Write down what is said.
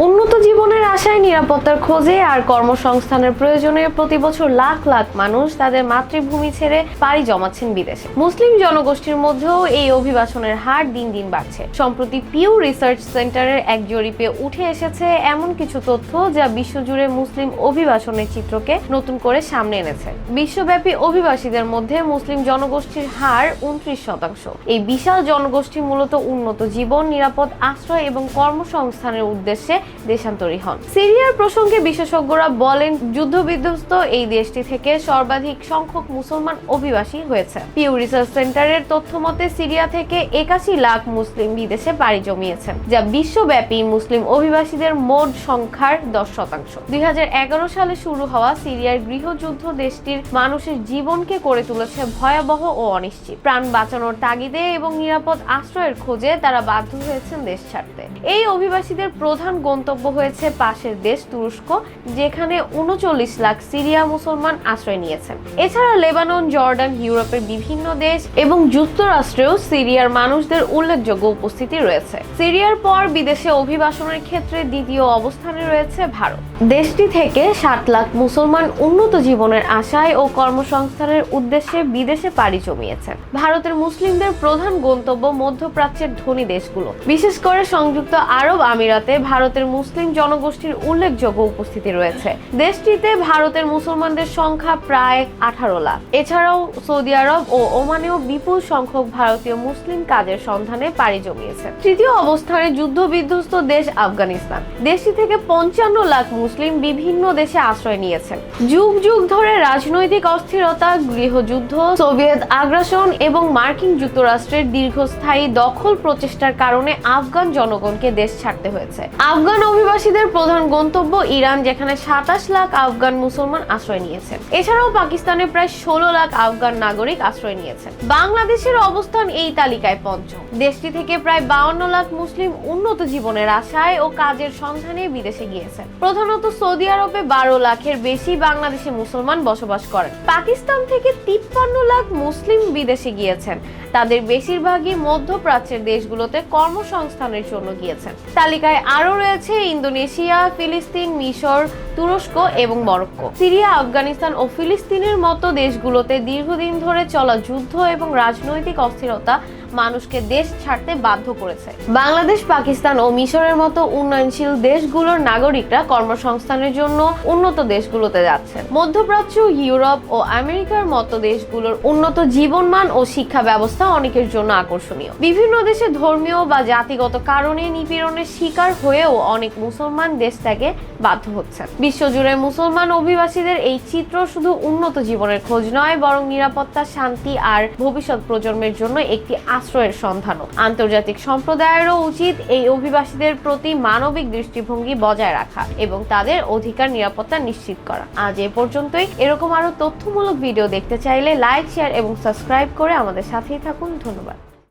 উন্নত জীবনের আশায় নিরাপত্তার খোঁজে আর কর্মসংস্থানের প্রয়োজনে প্রতি বছর লাখ লাখ মানুষ তাদের মাতৃভূমি ছেড়ে পাড়ি জমাচ্ছেন বিদেশে। মুসলিম জনগোষ্ঠীর মধ্যেও এই অভিবাসনের হার দিন দিন বাড়ছে। সম্প্রতি পিউ রিসার্চ সেন্টারের এক জরিপে উঠে এসেছে এমন কিছু তথ্য যা বিশ্বজুড়ে মুসলিম অভিবাসনের চিত্রকে নতুন করে সামনে এনেছে। বিশ্বব্যাপী অভিবাসীদের মধ্যে মুসলিম জনগোষ্ঠীর হার 29%। এই বিশাল জনগোষ্ঠী মূলত উন্নত জীবন, নিরাপদ আশ্রয় এবং কর্মসংস্থানের উদ্দেশ্যে দেশান্তরী হন। সিরিয়ার প্রসঙ্গে বিশেষজ্ঞরা বলেন, যুদ্ধবিধ্বস্ত এই দেশটি থেকে সর্বাধিক সংখ্যক মুসলমান অভিবাসী হয়েছে। পিউ রিসার্চ সেন্টারের তথ্য মতে সিরিয়া থেকে 81 লাখ মুসলিম বিদেশে পাড়ি জমিয়েছেন, যা বিশ্বব্যাপী মুসলিম অভিবাসীদের মোট সংখ্যার 10%। 2011 সালে শুরু হওয়া সিরিয়ার গৃহযুদ্ধ দেশটির মানুষের জীবনকে করে তুলেছে ভয়াবহ ও অনিশ্চিত। প্রাণ বাঁচানোর তাগিদে এবং নিরাপদ আশ্রয়ের খোঁজে তারা বাধ্য হয়েছেন দেশ ছাড়তে। এই অভিবাসীদের প্রধান গন্তব্য হয়েছে পাশের দেশ তুরস্ক, যেখানে 39 লাখ সিরিয়া মুসলমান আশ্রয় নিয়েছেন। এছাড়া লেবানন, জর্ডান, ইউরোপের বিভিন্ন দেশ এবং যুক্তরাষ্ট্রেও সিরিয়ার মানুষদের উল্লেখযোগ্য উপস্থিতি রয়েছে। সিরিয়ার পর বিদেশে অভিবাসনের ক্ষেত্রে দ্বিতীয় অবস্থানে রয়েছে ভারত। দেশটি থেকে 60 লাখ মুসলমান উন্নত জীবনের আশায় ও কর্মসংস্থানের উদ্দেশ্যে বিদেশে পাড়ি জমিয়েছেন। ভারতের মুসলিমদের প্রধান গন্তব্য মধ্যপ্রাচ্যের ধনী দেশগুলো, বিশেষ করে সংযুক্ত আরব আমিরাতে ভারতের মুসলিম জনগোষ্ঠীর উল্লেখযোগ্য উপস্থিতি রয়েছে। দেশটিতে ভারতের মুসলমানদের সংখ্যা প্রায় 18 লাখ। এছাড়াও সৌদি আরব ও ওমানেও বিপুল সংখ্যক ভারতীয় মুসলিম কাজের সন্ধানে পাড়ি জমিয়েছে। তৃতীয় অবস্থানে যুদ্ধবিধ্বস্ত দেশ আফগানিস্তান। দেশটি থেকে 55 লাখ মুসলিম বিভিন্ন দেশে আশ্রয় নিয়েছেন। যুগ যুগ ধরে রাজনৈতিক অস্থিরতা, গৃহযুদ্ধ, সোভিয়েত আগ্রাসন এবং মার্কিন যুক্তরাষ্ট্রের দীর্ঘস্থায়ী দখল প্রচেষ্টার কারণে আফগান জনগণকে দেশ ছাড়তে হয়েছে। আফগান অভিবাসীদের প্রধান গন্তব্য ইরান, যেখানে 27 লাখ আফগান মুসলমান আশ্রয় নিয়েছেন। এছাড়াও পাকিস্তানে প্রায় 16 লাখ আফগান নাগরিক আশ্রয় নিয়েছেন। বাংলাদেশের অবস্থান এই তালিকায় পঞ্চম। দেশটি থেকে প্রায় 52 লাখ মুসলিম উন্নত জীবনের আশায় ও কাজের সন্ধানে বিদেশে গিয়েছেন। প্রধানত সৌদি আরবে 12 লাখের বেশি বাংলাদেশি মুসলমান বসবাস করেন। পাকিস্তান থেকে 53 লাখ মুসলিম বিদেশে গিয়েছেন। তাদের বেশিরভাগই মধ্যপ্রাচ্যের দেশগুলোতে কর্মসংস্থানের জন্য গিয়েছেন। তালিকায় আরও রয়েছে ইন্দোনেশিয়া, ফিলিস্তিন, মিশর, তুরস্ক এবং মরক্কো। সিরিয়া, আফগানিস্তান ও ফিলিস্তিনের মতো দেশগুলোতে দীর্ঘদিন ধরে চলা যুদ্ধ এবং রাজনৈতিক অস্থিরতা মানুষকে দেশ ছাড়তে বাধ্য করেছে। বাংলাদেশ, পাকিস্তান ও মিশরের মতো উন্নয়নশীল দেশগুলোর নাগরিকরা কর্মসংস্থানের জন্য উন্নত দেশগুলোতে যাচ্ছেন। মধ্যপ্রাচ্য, ইউরোপ ও আমেরিকার মতো দেশগুলোর উন্নত জীবনমান ও শিক্ষা ব্যবস্থা অনেকের জন্য আকর্ষণীয়। বিভিন্ন দেশে ধর্মীয় বা জাতিগত কারণে নিপীড়নের শিকার হয়েও অনেক মুসলমান দেশ ত্যাগে বাধ্য হচ্ছেন। বিশ্বজুড়ে মুসলমান অভিবাসীদের এই চিত্র শুধু উন্নত জীবনের খোঁজ নয়, বরং নিরাপত্তা, শান্তি আর ভবিষ্যৎ প্রজন্মের জন্য একটি আশ্রয়ের সন্ধানও। আন্তর্জাতিক সম্প্রদায়েরও উচিত এই অভিবাসীদের প্রতি মানবিক দৃষ্টিভঙ্গি বজায় রাখা এবং তাদের অধিকার নিরাপত্তা নিশ্চিত করা। আজ এ পর্যন্তই। এরকম আরো তথ্যমূলক ভিডিও দেখতে চাইলে লাইক, শেয়ার এবং সাবস্ক্রাইব করে আমাদের সাথেই থাকুন। ধন্যবাদ।